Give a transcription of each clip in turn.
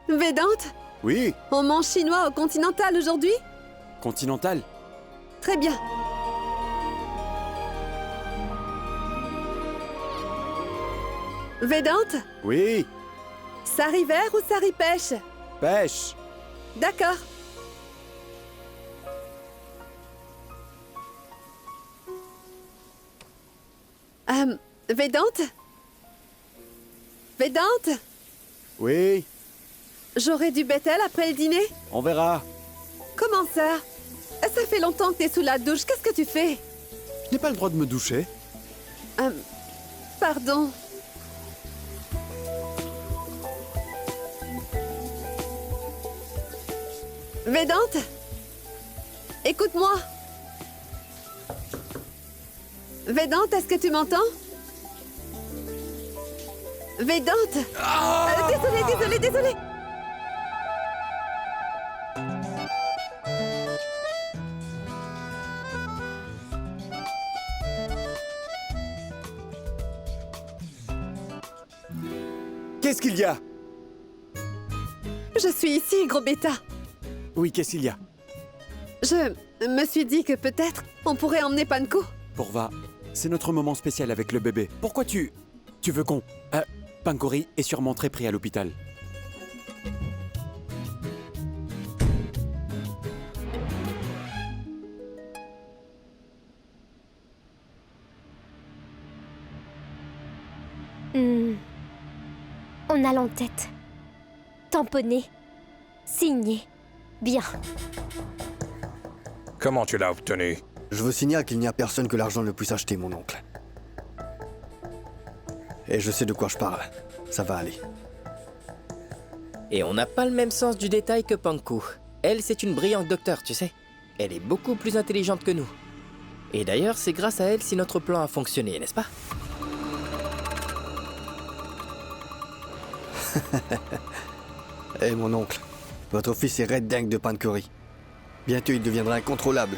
Védante, Oui, on mange chinois au Continental aujourd'hui? Continental. Très bien. Védante, Oui, sari vert ou sari pêche? pêche. D'accord. Védante? Védante? Oui, J'aurai du bétel après le dîner? on verra. Comment ça? Ça fait longtemps que t'es sous la douche, qu'est-ce que tu fais? Je n'ai pas le droit de me doucher. Pardon. Védante? Écoute-moi. Védante, est-ce que tu m'entends? Védante? Désolée. Qu'est-ce qu'il y a? Je suis ici, gros bêta. Oui, qu'est-ce qu'il y a? Je me suis dit que peut-être on pourrait emmener Panko. Pourva, c'est notre moment spécial avec le bébé. Pourquoi tu veux qu'on... Pankori est sûrement très pris à l'hôpital. On a l'en-tête. Tamponné. Signé. Bien. Comment tu l'as obtenu? Je vous signale qu'il n'y a personne que l'argent ne puisse acheter, mon oncle. Et je sais de quoi je parle. Ça va aller. Et on n'a pas le même sens du détail que Panko. Elle, c'est une brillante docteure, tu sais. Elle est beaucoup plus intelligente que nous. Et d'ailleurs, c'est grâce à elle si notre plan a fonctionné, n'est-ce pas? Eh mon oncle, votre fils est red dingue de Pankori. Bientôt il deviendra incontrôlable.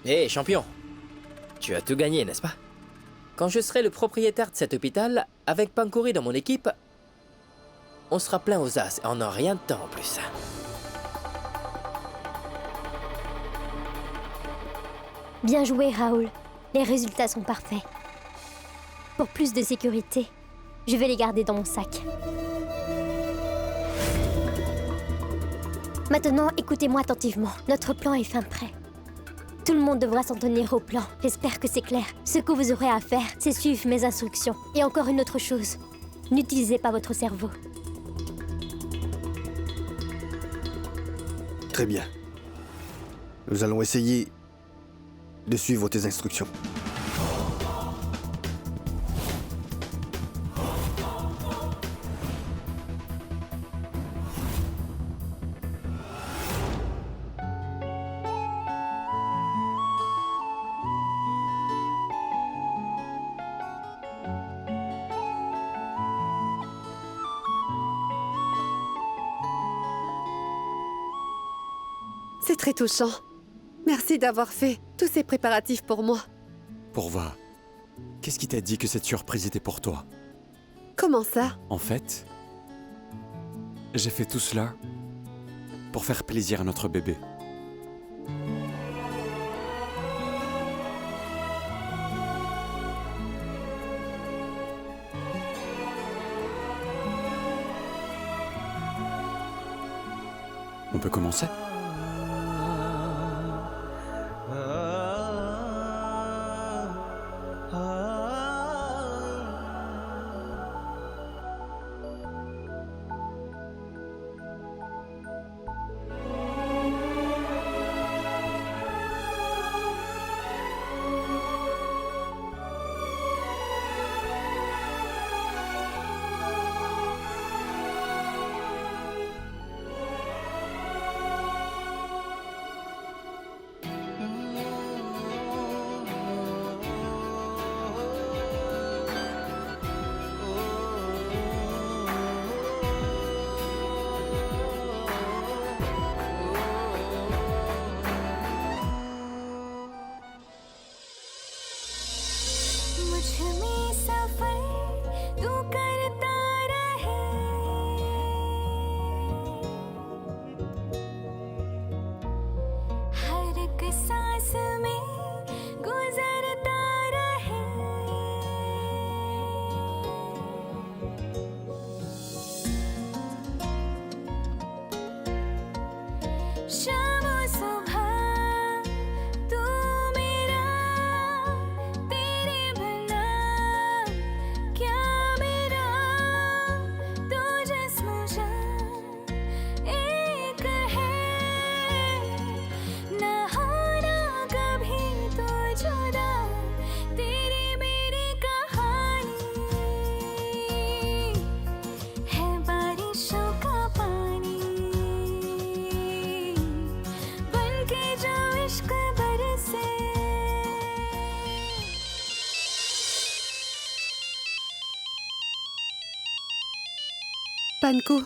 Hé, champion! Tu as tout gagné, n'est-ce pas? Quand je serai le propriétaire de cet hôpital, avec Pankori dans mon équipe, on sera plein aux as et on n'a rien de temps en plus. Bien joué, Raoul. Les résultats sont parfaits. Pour plus de sécurité, je vais les garder dans mon sac. Maintenant, écoutez-moi attentivement. Notre plan est fin prêt. Tout le monde devra s'en tenir au plan. J'espère que c'est clair. Ce que vous aurez à faire, c'est suivre mes instructions. Et encore une autre chose. N'utilisez pas votre cerveau. Très bien. Nous allons essayer de suivre tes instructions. C'est très touchant. Merci d'avoir fait tous ces préparatifs pour moi. Pourva, qu'est-ce qui t'a dit que cette surprise était pour toi? Comment ça? En fait, j'ai fait tout cela pour faire plaisir à notre bébé. On peut commencer? मुझ में सफर तू करता रहे Panko,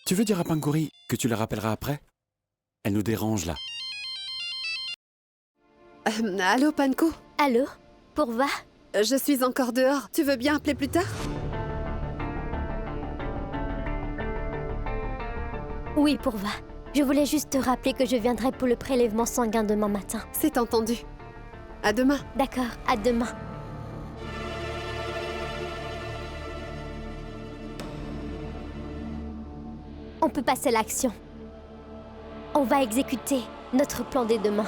Tu veux dire à Pankori que tu la rappelleras après? Elle nous dérange là. allô Panko? Allô? Pourva? Je suis encore dehors. Tu veux bien appeler plus tard? Oui, Pourva. Je voulais juste te rappeler que je viendrai pour le prélèvement sanguin demain matin. C'est entendu. À demain. D'accord, à demain. On peut passer à l'action. On va exécuter notre plan dès demain.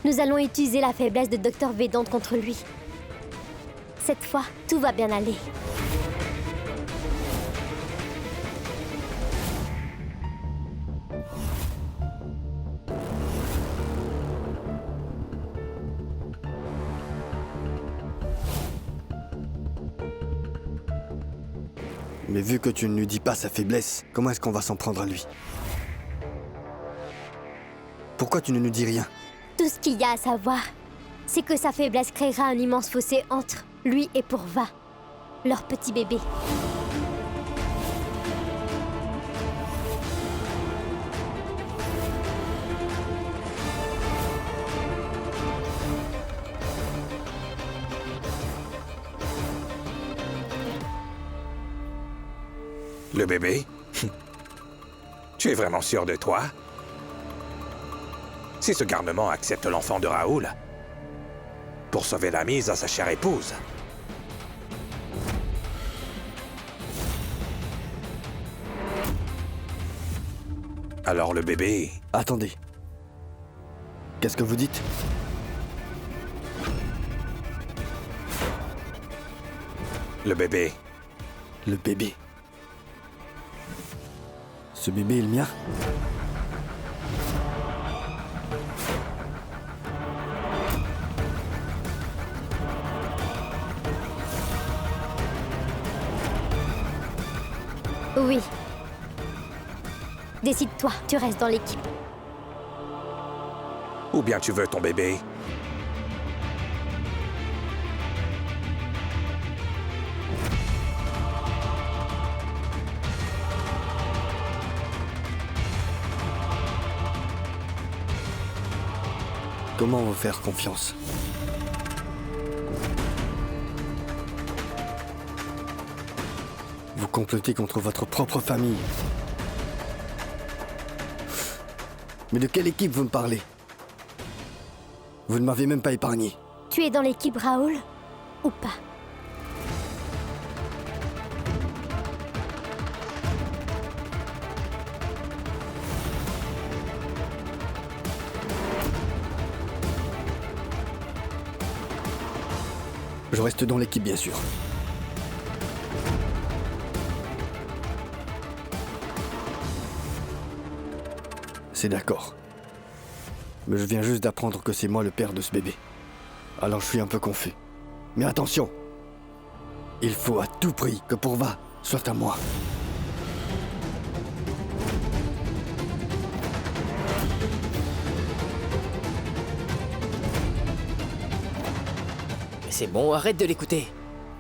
Nous allons utiliser la faiblesse de Dr Vedant contre lui. Cette fois, tout va bien aller. Mais vu que tu ne lui dis pas sa faiblesse, comment est-ce qu'on va s'en prendre à lui? Pourquoi tu ne nous dis rien? Tout ce qu'il y a à savoir, c'est que sa faiblesse créera un immense fossé entre lui et Pourva, leur petit bébé. Le bébé? Tu es vraiment sûr de toi? Si ce garnement accepte l'enfant de Raoul, pour sauver la mise à sa chère épouse. Alors le bébé... Attendez. Qu'est-ce que vous dites? Le bébé... Le bébé. Ce bébé est le mien? Oui. Décide-toi, tu restes dans l'équipe. Ou bien tu veux ton bébé? Comment vous faire confiance? Vous complotez contre votre propre famille. Mais de quelle équipe vous me parlez? Vous ne m'avez même pas épargné. Tu es dans l'équipe Raoul ou pas? Je reste dans l'équipe, bien sûr. C'est d'accord. Mais je viens juste d'apprendre que c'est moi le père de ce bébé. Alors je suis un peu confus. Mais attention! Il faut à tout prix que Pourva soit à moi. Mais c'est bon, arrête de l'écouter.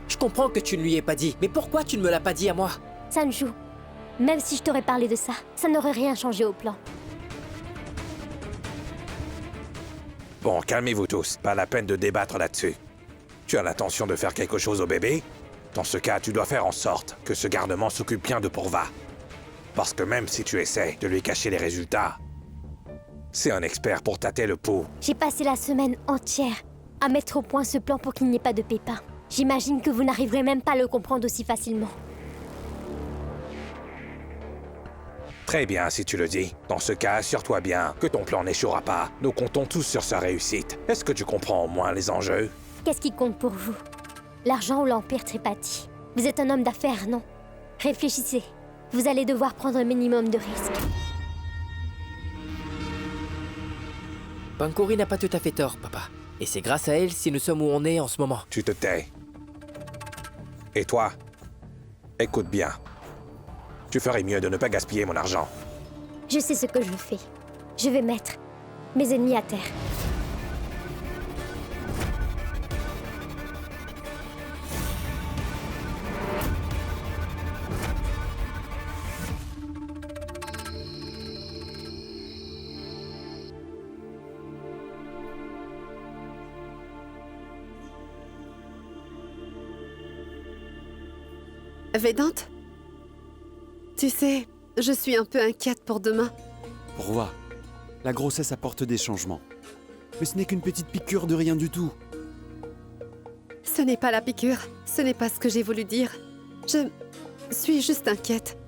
Je comprends que tu ne lui aies pas dit, mais pourquoi tu ne me l'as pas dit à moi? Sanju, même si je t'aurais parlé de ça, ça n'aurait rien changé au plan. Bon, calmez-vous tous. Pas la peine de débattre là-dessus. Tu as l'intention de faire quelque chose au bébé? Dans ce cas, tu dois faire en sorte que ce garnement s'occupe bien de Pourva. Parce que même si tu essaies de lui cacher les résultats, c'est un expert pour tâter le pouls. J'ai passé la semaine entière à mettre au point ce plan pour qu'il n'y ait pas de pépins. J'imagine que vous n'arriverez même pas à le comprendre aussi facilement. Très bien, si tu le dis. Dans ce cas, assure-toi bien que ton plan n'échouera pas. Nous comptons tous sur sa réussite. Est-ce que tu comprends au moins les enjeux? Qu'est-ce qui compte pour vous? L'argent ou l'Empire Tripathi? Vous êtes un homme d'affaires, non? Réfléchissez. Vous allez devoir prendre un minimum de risques. Pankori n'a pas tout à fait tort, papa. Et c'est grâce à elle si nous sommes où on est en ce moment. Tu te tais. Et toi? Écoute bien. Tu ferais mieux de ne pas gaspiller mon argent. Je sais ce que je fais. Je vais mettre mes ennemis à terre. Védante? Tu sais, je suis un peu inquiète pour demain. Pourva, la grossesse apporte des changements. Mais ce n'est qu'une petite piqûre de rien du tout. Ce n'est pas la piqûre, ce n'est pas ce que j'ai voulu dire. Je suis juste inquiète.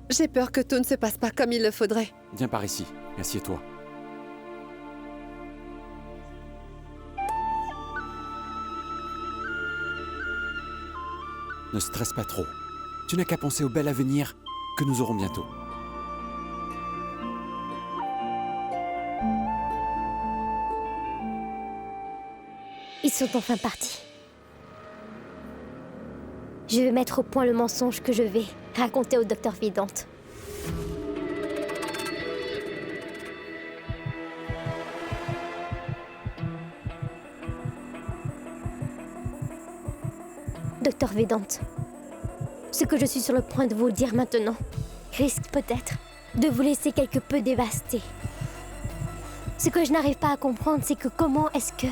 J'ai peur que tout ne se passe pas comme il le faudrait. Viens par ici, assieds-toi. Ne stresse pas trop. Tu n'as qu'à penser au bel avenir que nous aurons bientôt. Ils sont enfin partis. Je vais mettre au point le mensonge que je vais raconter au docteur Vidante. Docteur Vedante, ce que je suis sur le point de vous dire maintenant risque peut-être de vous laisser quelque peu dévasté. Ce que je n'arrive pas à comprendre, c'est que comment est-ce que...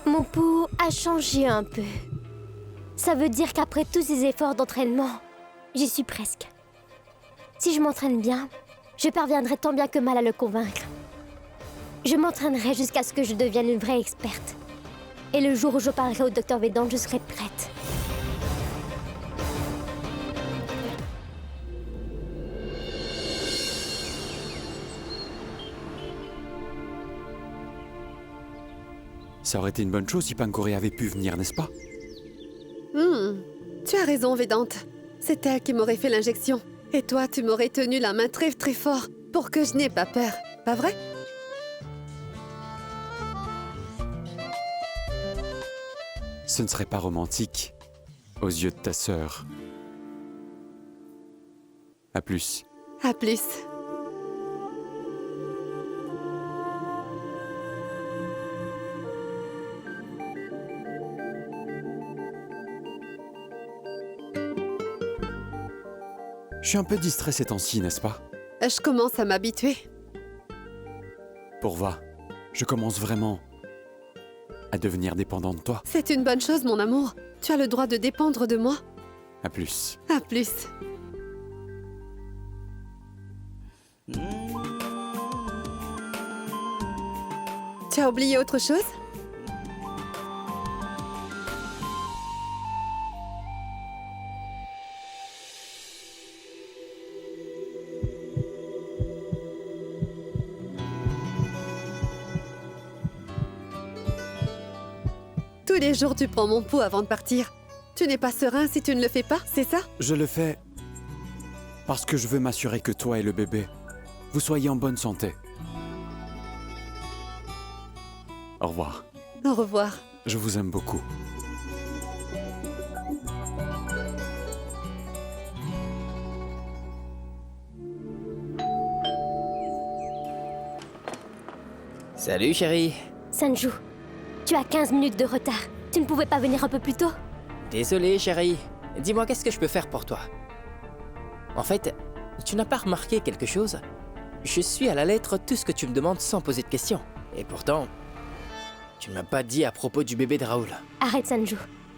Mon pouls a changé un peu. Ça veut dire qu'après tous ces efforts d'entraînement, j'y suis presque. Si je m'entraîne bien, je parviendrai tant bien que mal à le convaincre. Je m'entraînerai jusqu'à ce que je devienne une vraie experte. Et le jour où je parlerai au docteur Vedante, je serai prête. Ça aurait été une bonne chose si Pankori avait pu venir, n'est-ce pas? Tu as raison, Védante. C'est elle qui m'aurait fait l'injection. Et toi, tu m'aurais tenu la main très très fort pour que je n'aie pas peur. Pas vrai? Ce ne serait pas romantique aux yeux de ta sœur. À plus. À plus. Je suis un peu distrait ces temps-ci, n'est-ce pas? Je commence à m'habituer. Pourva, je commence vraiment à devenir dépendant de toi. C'est une bonne chose, mon amour. Tu as le droit de dépendre de moi. À plus. À plus. Tu as oublié autre chose? Tous les jours, tu prends mon pouls avant de partir. Tu n'es pas serein si tu ne le fais pas, c'est ça? Je le fais parce que je veux m'assurer que toi et le bébé, vous soyez en bonne santé. Au revoir. Au revoir. Je vous aime beaucoup. Salut, chérie. Sanju, tu as 15 minutes de retard. Tu ne pouvais pas venir un peu plus tôt? Désolé, chérie. Dis-moi, qu'est-ce que je peux faire pour toi? En fait, tu n'as pas remarqué quelque chose? Je suis à la lettre tout ce que tu me demandes sans poser de questions. Et pourtant, tu ne m'as pas dit à propos du bébé de Raoul. Arrête, Sanju.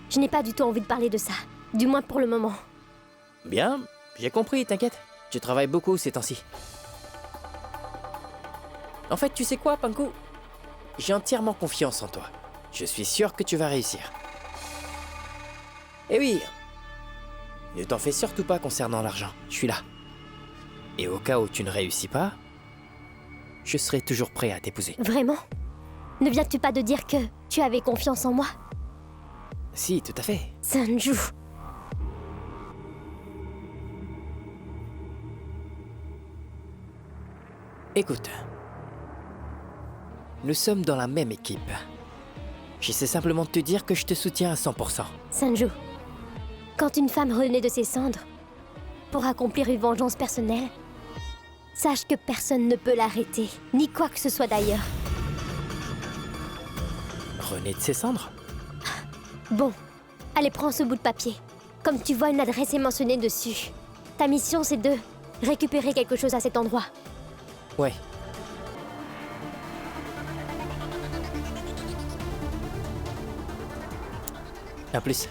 Je n'ai pas du tout envie de parler de ça. Du moins pour le moment. Bien, j'ai compris, t'inquiète. Tu travailles beaucoup ces temps-ci. En fait, tu sais quoi, Panko? J'ai entièrement confiance en toi. Je suis sûr que tu vas réussir. Et oui, ne t'en fais surtout pas concernant l'argent. Je suis là. Et au cas où tu ne réussis pas, je serai toujours prêt à t'épouser. Vraiment? Ne viens-tu pas de dire que tu avais confiance en moi? Si, tout à fait. Sanju. Écoute, nous sommes dans la même équipe. J'essaie simplement de te dire que je te soutiens à 100%. Sanju, quand une femme renaît de ses cendres pour accomplir une vengeance personnelle, sache que personne ne peut l'arrêter, ni quoi que ce soit d'ailleurs. René de ses cendres? Bon, allez, prends ce bout de papier. Comme tu vois, une adresse est mentionnée dessus. Ta mission, c'est de récupérer quelque chose à cet endroit. Ouais. À plus.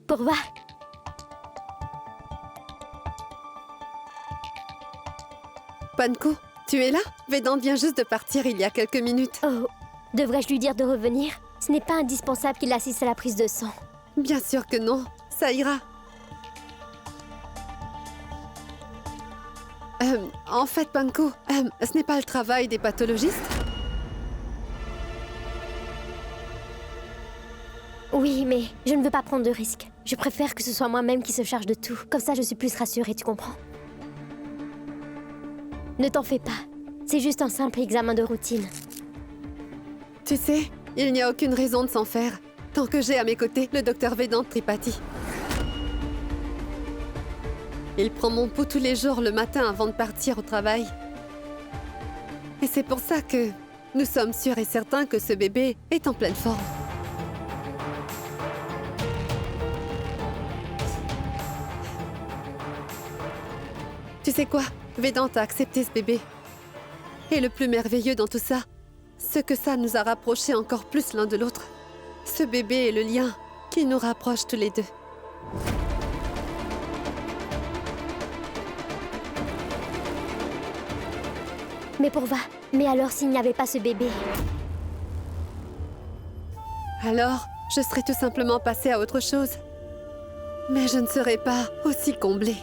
Pourva, Panko, tu es là? Vedant vient juste de partir il y a quelques minutes. oh, devrais-je lui dire de revenir? Ce n'est pas indispensable qu'il assiste à la prise de sang. Bien sûr que non, ça ira. En fait, Panko, ce n'est pas le travail des pathologistes? Oui, mais je ne veux pas prendre de risques. Je préfère que ce soit moi-même qui se charge de tout. Comme ça, je suis plus rassurée, tu comprends? Ne t'en fais pas. C'est juste un simple examen de routine. Tu sais, il n'y a aucune raison de s'en faire, tant que j'ai à mes côtés le docteur Vedant Tripathi. Il prend mon pouls tous les jours le matin avant de partir au travail. Et c'est pour ça que nous sommes sûrs et certains que ce bébé est en pleine forme. Tu sais quoi? Vedant a accepté ce bébé. Et le plus merveilleux dans tout ça, ce que ça nous a rapprochés encore plus l'un de l'autre. Ce bébé est le lien qui nous rapproche tous les deux. Mais Pourva, mais alors s'il n'y avait pas ce bébé? Alors, je serais tout simplement passée à autre chose. Mais je ne serais pas aussi comblée.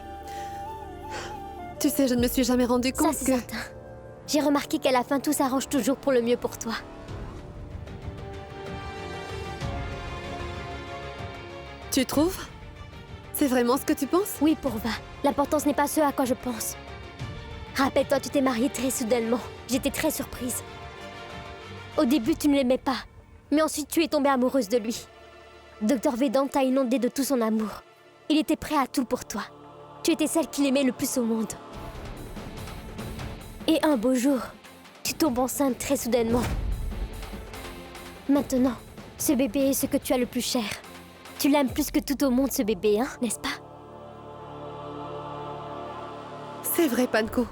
Tu sais, je ne me suis jamais rendu Ça, compte c'est que... certain. J'ai remarqué qu'à la fin, tout s'arrange toujours pour le mieux pour toi. Tu trouves? C'est vraiment ce que tu penses? Oui, Pourva. L'important, ce n'est pas ce à quoi je pense. Rappelle-toi, tu t'es mariée très soudainement. J'étais très surprise. Au début, tu ne l'aimais pas. Mais ensuite, tu es tombée amoureuse de lui. Docteur Vedant t'a inondé de tout son amour. Il était prêt à tout pour toi. Tu étais celle qu'il aimait le plus au monde. Et un beau jour, tu tombes enceinte très soudainement. Maintenant, ce bébé est ce que tu as le plus cher. Tu l'aimes plus que tout au monde, ce bébé, hein, n'est-ce pas? C'est vrai, Panko.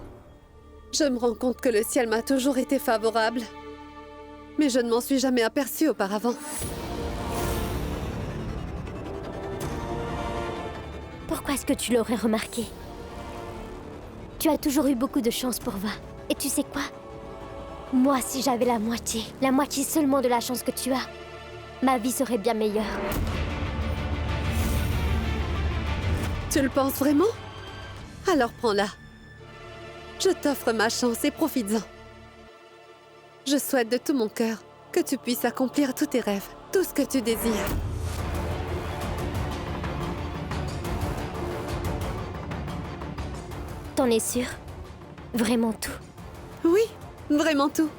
Je me rends compte que le ciel m'a toujours été favorable. Mais je ne m'en suis jamais aperçue auparavant. Pourquoi est-ce que tu l'aurais remarqué? Tu as toujours eu beaucoup de chance, Pourva. Et tu sais quoi? Moi, si j'avais la moitié seulement de la chance que tu as, ma vie serait bien meilleure. Tu le penses vraiment? Alors prends-la. Je t'offre ma chance et profites-en. Je souhaite de tout mon cœur que tu puisses accomplir tous tes rêves, tout ce que tu désires. T'en es sûre? Vraiment tout? Oui, vraiment tout.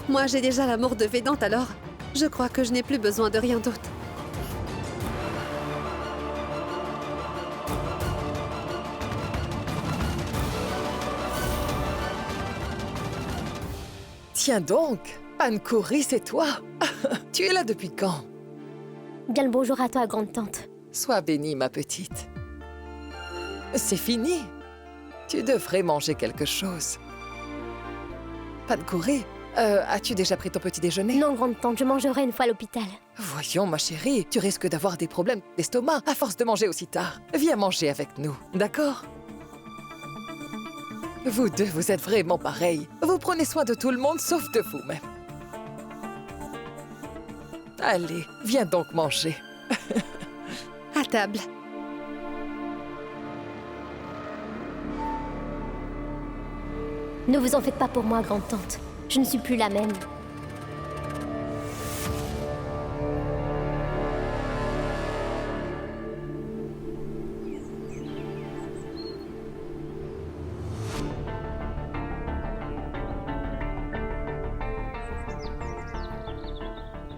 Moi, j'ai déjà l'amour de Vedant, alors je crois que je n'ai plus besoin de rien d'autre. Tiens donc, Pankouri, c'est toi. Tu es là depuis quand? Bien le bonjour à toi, grande-tante. Sois bénie, ma petite. C'est fini. Tu devrais manger quelque chose. Pankouri, as-tu déjà pris ton petit déjeuner? Non, grande-tante, je mangerai une fois à l'hôpital. Voyons, ma chérie, tu risques d'avoir des problèmes d'estomac à force de manger aussi tard. Viens manger avec nous, d'accord? Vous deux, vous êtes vraiment pareils. Vous prenez soin de tout le monde sauf de vous-même. Allez, viens donc manger. À table. Ne vous en faites pas pour moi, grande-tante. Je ne suis plus la même.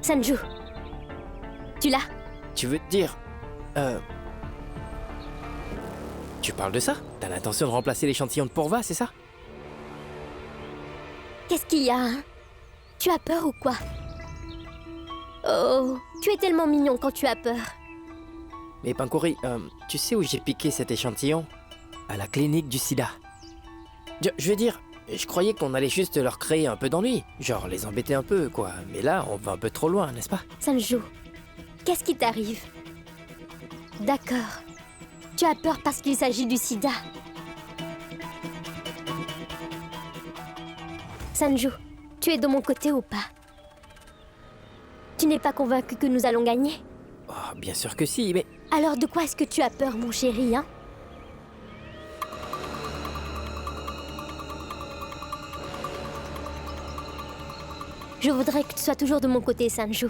Sanju. Tu l'as? Tu veux te dire... Tu parles de ça? T'as l'intention de remplacer l'échantillon de Pourva, c'est ça? Qu'est-ce qu'il y a, hein? Tu as peur ou quoi? Oh, tu es tellement mignon quand tu as peur. Mais Pankori, tu sais où j'ai piqué cet échantillon? À la clinique du sida. Je veux dire, je croyais qu'on allait juste leur créer un peu d'ennui. Genre les embêter un peu, quoi. Mais là, on va un peu trop loin, n'est-ce pas? Sanju, qu'est-ce qui t'arrive? D'accord. Tu as peur parce qu'il s'agit du sida. Sanju, tu es de mon côté ou pas? Tu n'es pas convaincu que nous allons gagner? Oh, bien sûr que si, mais... Alors de quoi est-ce que tu as peur, mon chéri, hein? Je voudrais que tu sois toujours de mon côté, Sanju.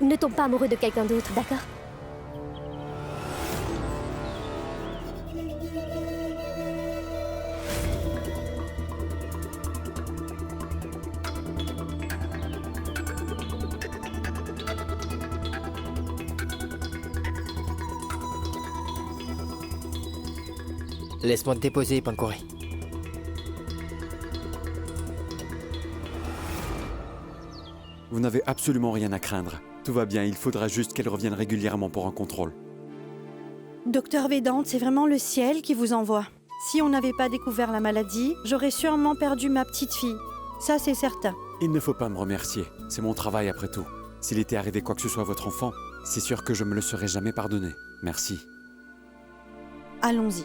Ne tombe pas amoureux de quelqu'un d'autre, d'accord? Laisse-moi te déposer, Pankori. Vous n'avez absolument rien à craindre. Tout va bien, il faudra juste qu'elle revienne régulièrement pour un contrôle. Docteur Vedante, c'est vraiment le ciel qui vous envoie. Si on n'avait pas découvert la maladie, j'aurais sûrement perdu ma petite fille. Ça, c'est certain. Il ne faut pas me remercier, c'est mon travail après tout. S'il était arrivé quoi que ce soit à votre enfant, c'est sûr que je me le serais jamais pardonné. Merci. Allons-y.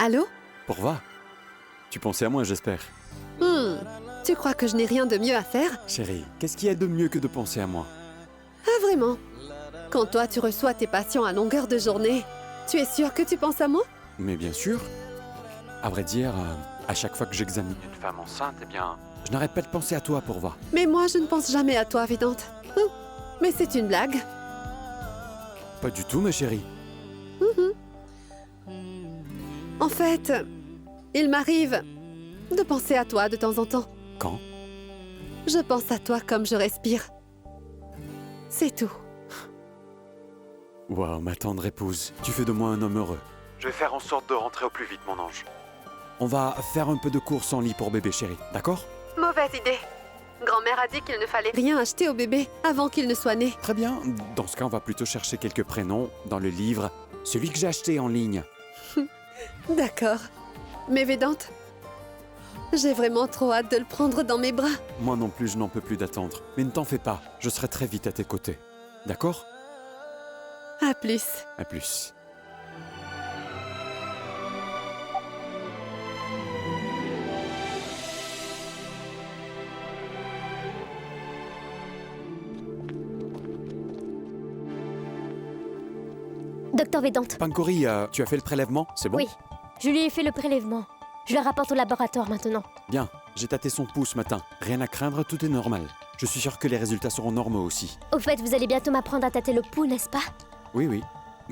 Allô? Pourva? Tu pensais à moi, j'espère. Tu crois que je n'ai rien de mieux à faire? Chérie, qu'est-ce qu'il y a de mieux que de penser à moi? Ah, vraiment? Quand toi, tu reçois tes patients à longueur de journée, tu es sûr que tu penses à moi? Mais bien sûr. À vrai dire, à chaque fois que j'examine une femme enceinte, eh bien, je n'arrête pas de penser à toi, Pourva. Mais moi, je ne pense jamais à toi, Vedante. Mais c'est une blague. Pas du tout, ma chérie. En fait, il m'arrive de penser à toi de temps en temps. Quand? Je pense à toi comme je respire. C'est tout. Waouh, ma tendre épouse, tu fais de moi un homme heureux. Je vais faire en sorte de rentrer au plus vite, mon ange. On va faire un peu de course en lit pour bébé, chérie, d'accord? Mauvaise idée. Grand-mère a dit qu'il ne fallait rien acheter au bébé avant qu'il ne soit né. Très bien, dans ce cas, on va plutôt chercher quelques prénoms dans le livre, celui que j'ai acheté en ligne. D'accord. Mais Vedante, j'ai vraiment trop hâte de le prendre dans mes bras. Moi non plus, je n'en peux plus d'attendre. Mais ne t'en fais pas, je serai très vite à tes côtés. D'accord? À plus. À plus. Docteur Vedante. Pankori, tu as fait le prélèvement? C'est bon? Oui, je lui ai fait le prélèvement. Je le rapporte au laboratoire maintenant. Bien, j'ai tâté son pouls ce matin. Rien à craindre, tout est normal. Je suis sûr que les résultats seront normaux aussi. Au fait, vous allez bientôt m'apprendre à tâter le pouls, n'est-ce pas? Oui, oui.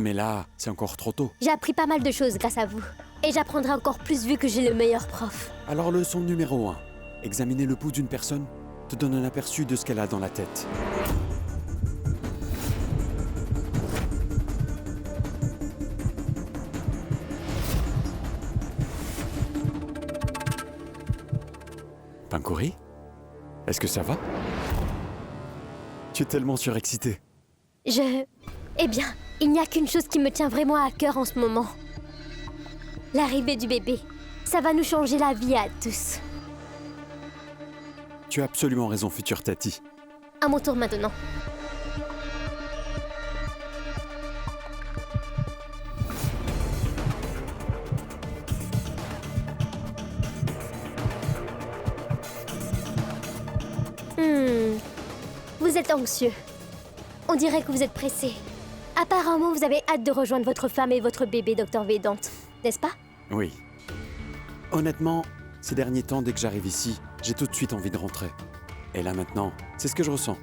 Mais là, c'est encore trop tôt. J'ai appris pas mal de choses grâce à vous. Et j'apprendrai encore plus vu que j'ai le meilleur prof. Alors leçon numéro 1. Examiner le pouls d'une personne te donne un aperçu de ce qu'elle a dans la tête. Pankori? Est-ce que ça va? Tu es tellement surexcité. Eh bien, il n'y a qu'une chose qui me tient vraiment à cœur en ce moment. L'arrivée du bébé. Ça va nous changer la vie à tous. Tu as absolument raison, future Tati. À mon tour maintenant. Vous êtes anxieux. On dirait que vous êtes pressé. Apparemment, vous avez hâte de rejoindre votre femme et votre bébé, Docteur Vedante, n'est-ce pas? Oui. Honnêtement, ces derniers temps, dès que j'arrive ici, j'ai tout de suite envie de rentrer. Et là maintenant, c'est ce que je ressens.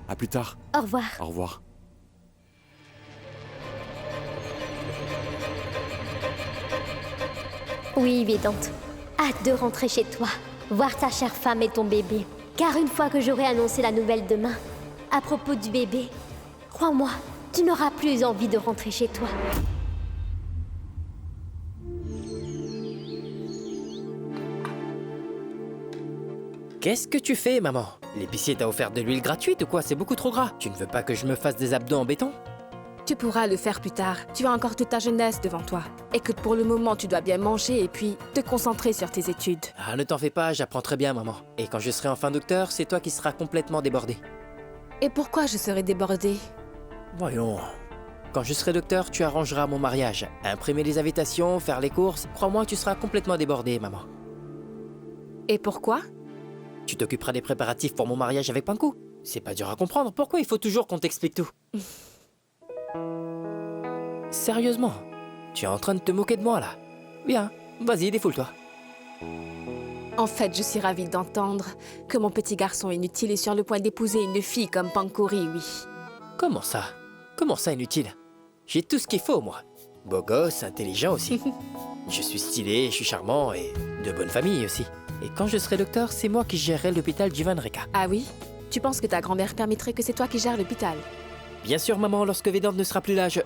À plus tard. Au revoir. Au revoir. Oui, Vedante. Hâte de rentrer chez toi, voir ta chère femme et ton bébé. Car une fois que j'aurai annoncé la nouvelle demain, à propos du bébé, crois-moi, tu n'auras plus envie de rentrer chez toi. Qu'est-ce que tu fais, maman? L'épicier t'a offert de l'huile gratuite ou quoi? C'est beaucoup trop gras. Tu ne veux pas que je me fasse des abdos en béton? Tu pourras le faire plus tard. Tu as encore toute ta jeunesse devant toi. Écoute, pour le moment, tu dois bien manger et puis te concentrer sur tes études. Ah, ne t'en fais pas, j'apprends très bien, maman. Et quand je serai enfin docteur, c'est toi qui seras complètement débordé. Et pourquoi je serai débordée? Voyons. Quand je serai docteur, tu arrangeras mon mariage. Imprimer les invitations, faire les courses. Crois-moi, tu seras complètement débordé, maman. Et pourquoi? Tu t'occuperas des préparatifs pour mon mariage avec Panku. C'est pas dur à comprendre. Pourquoi il faut toujours qu'on t'explique tout? Sérieusement, tu es en train de te moquer de moi, là? Bien, vas-y, défoule-toi. En fait, je suis ravie d'entendre que mon petit garçon inutile est sur le point d'épouser une fille comme Pankori, oui. Comment ça? Comment ça, inutile? J'ai tout ce qu'il faut, moi. Beau gosse, intelligent aussi. Je suis stylé, je suis charmant et de bonne famille aussi. Et quand je serai docteur, c'est moi qui gérerai l'hôpital Jivanreka. Ah oui? Tu penses que ta grand-mère permettrait que c'est toi qui gères l'hôpital? Bien sûr, maman, lorsque Vedante ne sera plus là, je...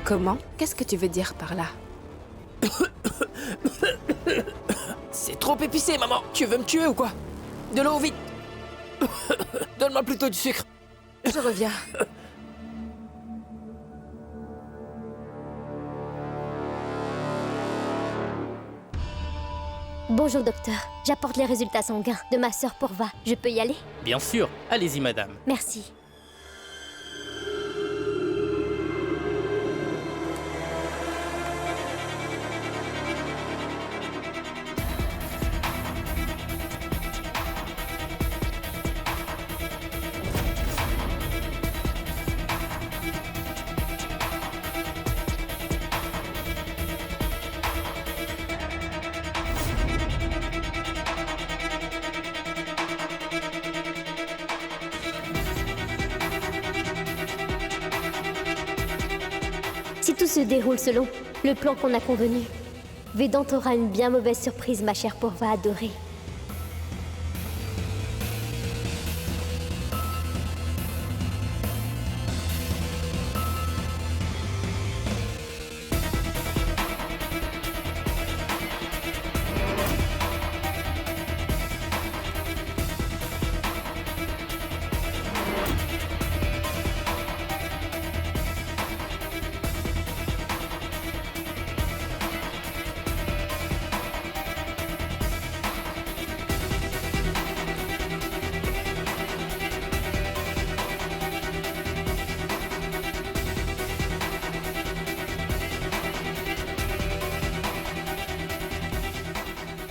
Comment? Qu'est-ce que tu veux dire par là? C'est trop épicé, maman! Tu veux me tuer ou quoi? De l'eau, vite! Donne-moi plutôt du sucre! Je reviens. Bonjour, docteur. J'apporte les résultats sanguins de ma sœur Pourva. Je peux y aller? Bien sûr. Allez-y, madame. Merci. Si tout se déroule selon le plan qu'on a convenu, Vedante aura une bien mauvaise surprise, ma chère Pourva adorée.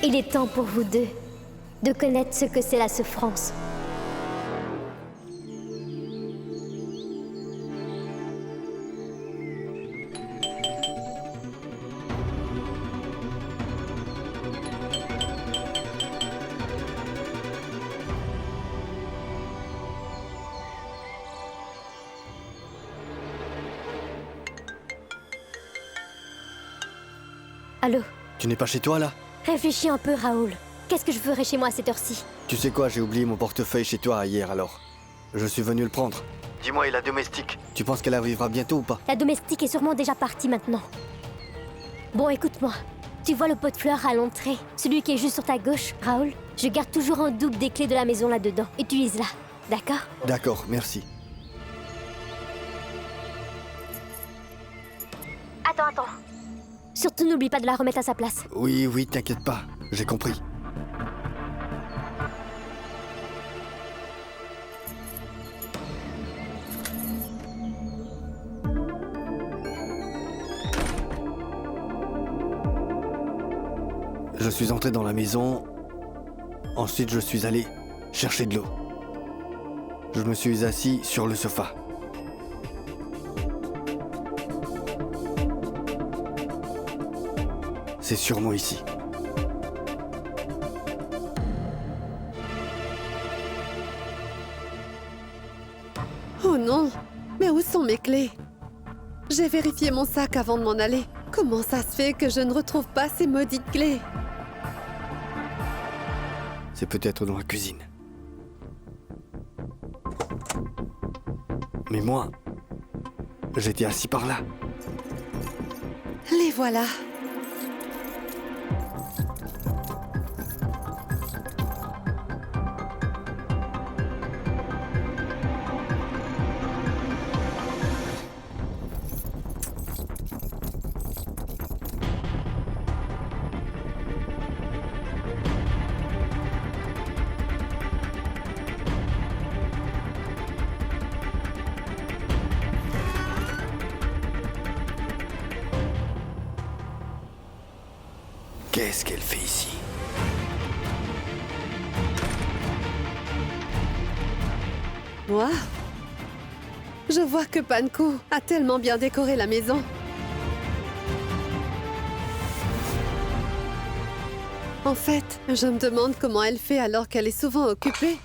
Il est temps pour vous deux de connaître ce que c'est la souffrance. Allô? Tu n'es pas chez toi, là? Réfléchis un peu, Raoul. Qu'est-ce que je ferais chez moi à cette heure-ci? Tu sais quoi, j'ai oublié mon portefeuille chez toi hier, alors. Je suis venu le prendre. Dis-moi, et la domestique? Tu penses qu'elle arrivera bientôt ou pas? La domestique est sûrement déjà partie maintenant. Bon, écoute-moi. Tu vois le pot de fleurs à l'entrée? Celui qui est juste sur ta gauche, Raoul? Je garde toujours un double des clés de la maison là-dedans. Utilise-la, d'accord? D'accord, merci. Attends. Surtout n'oublie pas de la remettre à sa place. Oui, t'inquiète pas. J'ai compris. Je suis entré dans la maison. Ensuite, je suis allé chercher de l'eau. Je me suis assis sur le sofa. C'est sûrement ici. Oh non! Mais où sont mes clés? J'ai vérifié mon sac avant de m'en aller. Comment ça se fait que je ne retrouve pas ces maudites clés? C'est peut-être dans la cuisine. Mais moi, j'étais assis par là. Les voilà. Qu'est-ce qu'elle fait ici? Waouh! Je vois que Panku a tellement bien décoré la maison. En fait, je me demande comment elle fait alors qu'elle est souvent occupée.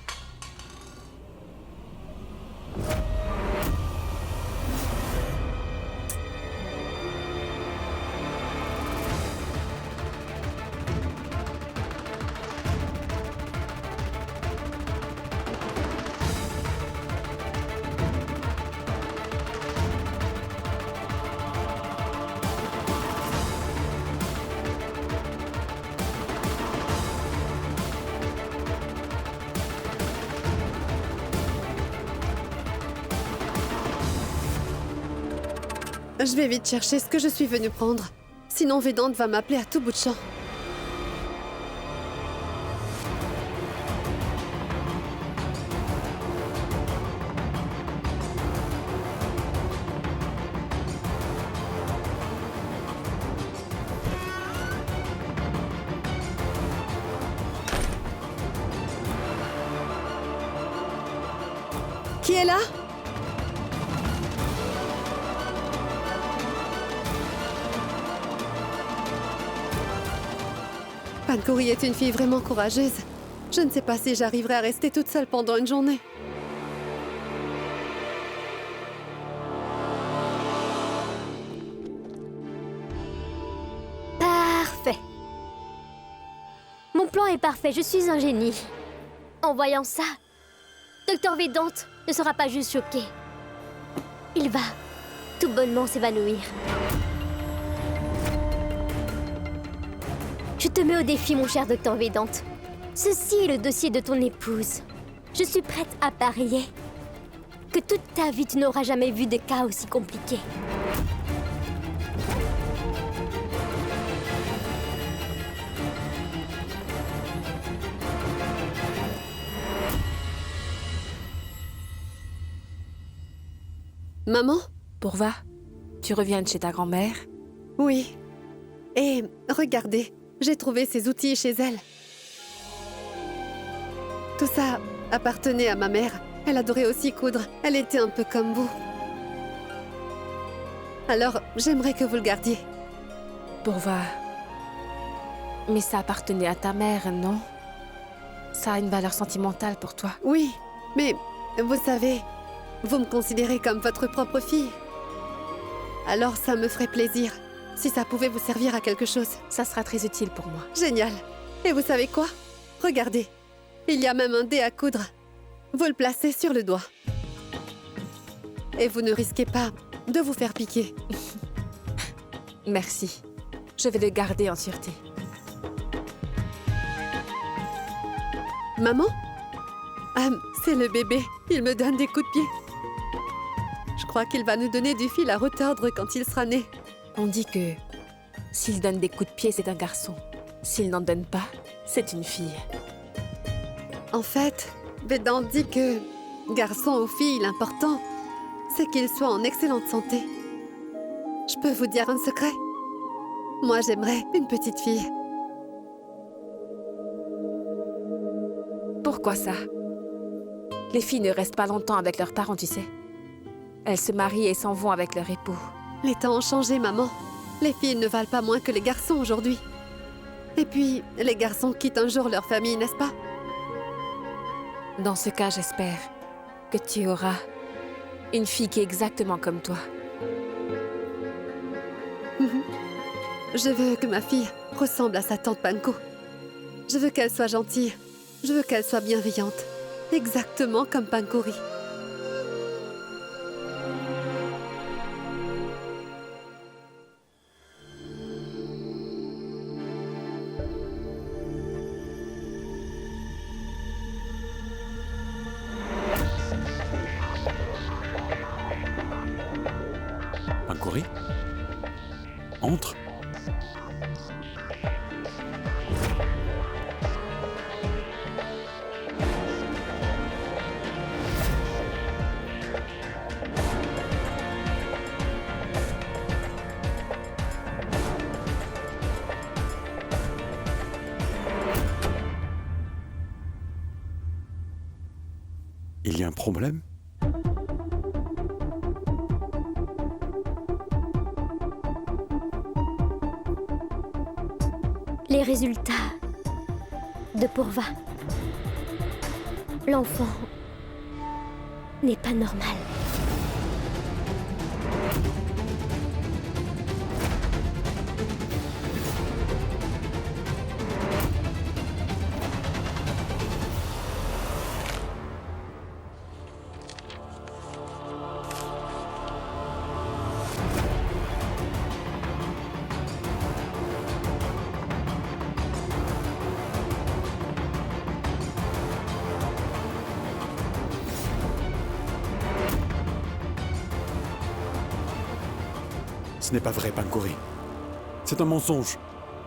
Je vais vite chercher ce que je suis venue prendre. Sinon Vedante va m'appeler à tout bout de champ. Qui est là? Pankuri est une fille vraiment courageuse. Je ne sais pas si j'arriverai à rester toute seule pendant une journée. Parfait. Mon plan est parfait, je suis un génie. En voyant ça, Docteur Vedante ne sera pas juste choqué. Il va tout bonnement s'évanouir. Je te mets au défi, mon cher Docteur Vedante. Ceci est le dossier de ton épouse. Je suis prête à parier que toute ta vie, tu n'auras jamais vu de cas aussi compliqués. Maman? Pourva, tu reviens de chez ta grand-mère? Oui. Et regardez, j'ai trouvé ces outils chez elle. Tout ça appartenait à ma mère. Elle adorait aussi coudre. Elle était un peu comme vous. Alors, j'aimerais que vous le gardiez. Pourva, mais ça appartenait à ta mère, non? Ça a une valeur sentimentale pour toi. Oui, mais vous savez, vous me considérez comme votre propre fille. Alors ça me ferait plaisir Si ça pouvait vous servir à quelque chose. Ça sera très utile pour moi. Génial. Et vous savez quoi? Regardez. Il y a même un dé à coudre. Vous le placez sur le doigt. Et vous ne risquez pas de vous faire piquer. Merci. Je vais le garder en sûreté. Maman? C'est le bébé. Il me donne des coups de pied. Je crois qu'il va nous donner du fil à retordre quand il sera né. On dit que s'il donne des coups de pied, c'est un garçon. S'il n'en donne pas, c'est une fille. En fait, Védant dit que, garçon ou fille, l'important, c'est qu'il soit en excellente santé. Je peux vous dire un secret? Moi, j'aimerais une petite fille. Pourquoi ça? Les filles ne restent pas longtemps avec leurs parents, tu sais. Elles se marient et s'en vont avec leur époux. Les temps ont changé, maman. Les filles ne valent pas moins que les garçons aujourd'hui. Et puis, les garçons quittent un jour leur famille, n'est-ce pas? Dans ce cas, j'espère que tu auras une fille qui est exactement comme toi. Je veux que ma fille ressemble à sa tante Panko. Je veux qu'elle soit gentille. Je veux qu'elle soit bienveillante. Exactement comme Pankori. Pankori? Entre. Il y a un problème? Les résultats de Pourva. L'enfant n'est pas normal. Ce n'est pas vrai, Pankori. C'est un mensonge.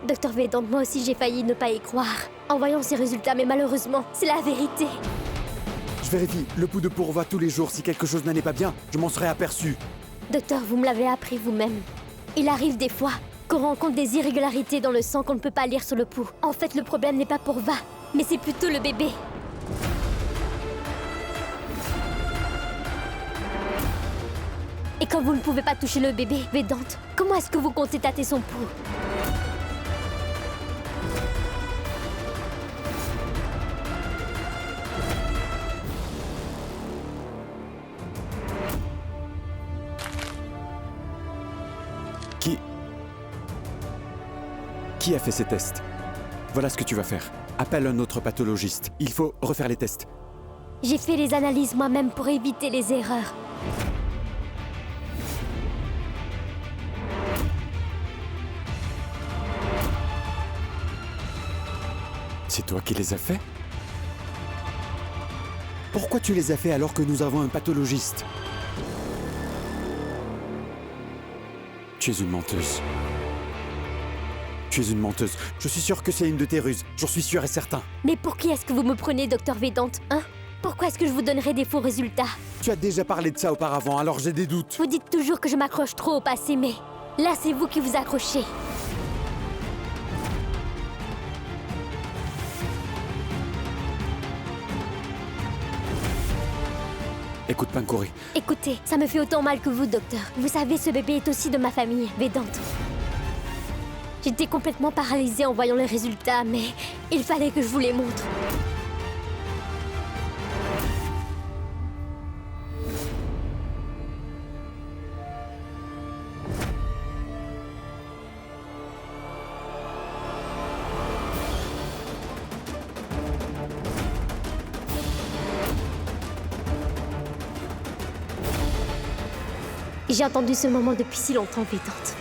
Docteur Védant, moi aussi j'ai failli ne pas y croire en voyant ces résultats, mais malheureusement, c'est la vérité. Je vérifie le pouls de Pourva tous les jours. Si quelque chose n'allait pas bien, je m'en serais aperçu. Docteur, vous me l'avez appris vous-même. Il arrive des fois qu'on rencontre des irrégularités dans le sang qu'on ne peut pas lire sur le pouls. En fait, le problème n'est pas Pourva, mais c'est plutôt le bébé. Et quand vous ne pouvez pas toucher le bébé, Védante, comment est-ce que vous comptez tâter son pouls? Qui a fait ces tests? Voilà ce que tu vas faire. Appelle un autre pathologiste. Il faut refaire les tests. J'ai fait les analyses moi-même pour éviter les erreurs. C'est toi qui les as fait? Pourquoi tu les as fait alors que nous avons un pathologiste? Tu es une menteuse. Tu es une menteuse. Je suis sûr que c'est une de tes ruses. J'en suis sûr et certain. Mais pour qui est-ce que vous me prenez, docteur Védante, hein? Pourquoi est-ce que je vous donnerais des faux résultats? Tu as déjà parlé de ça auparavant, alors j'ai des doutes. Vous dites toujours que je m'accroche trop au passé, mais là, c'est vous qui vous accrochez. Écoute, Pankori. Écoutez, ça me fait autant mal que vous, docteur. Vous savez, ce bébé est aussi de ma famille, Védante. J'étais complètement paralysée en voyant les résultats, mais il fallait que je vous les montre. J'ai attendu ce moment depuis si longtemps, Védante.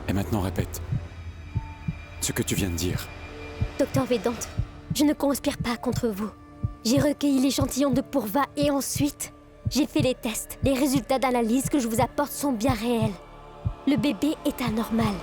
Et maintenant, répète. Ce que tu viens de dire. Docteur Védante, je ne conspire pas contre vous. J'ai recueilli l'échantillon de Purva et ensuite, j'ai fait les tests. Les résultats d'analyse que je vous apporte sont bien réels. Le bébé est anormal.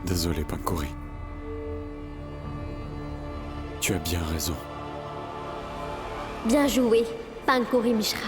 Désolé, Pankori. Tu as bien raison. Bien joué, Pankori Mishra.